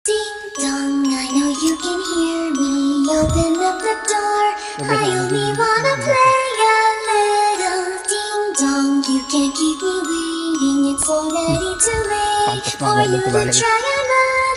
Ding dong, I know you can hear me. Open up the door. I only wanna play a little. Ding dong, you can't keep me waiting. It's already too late for you to try another.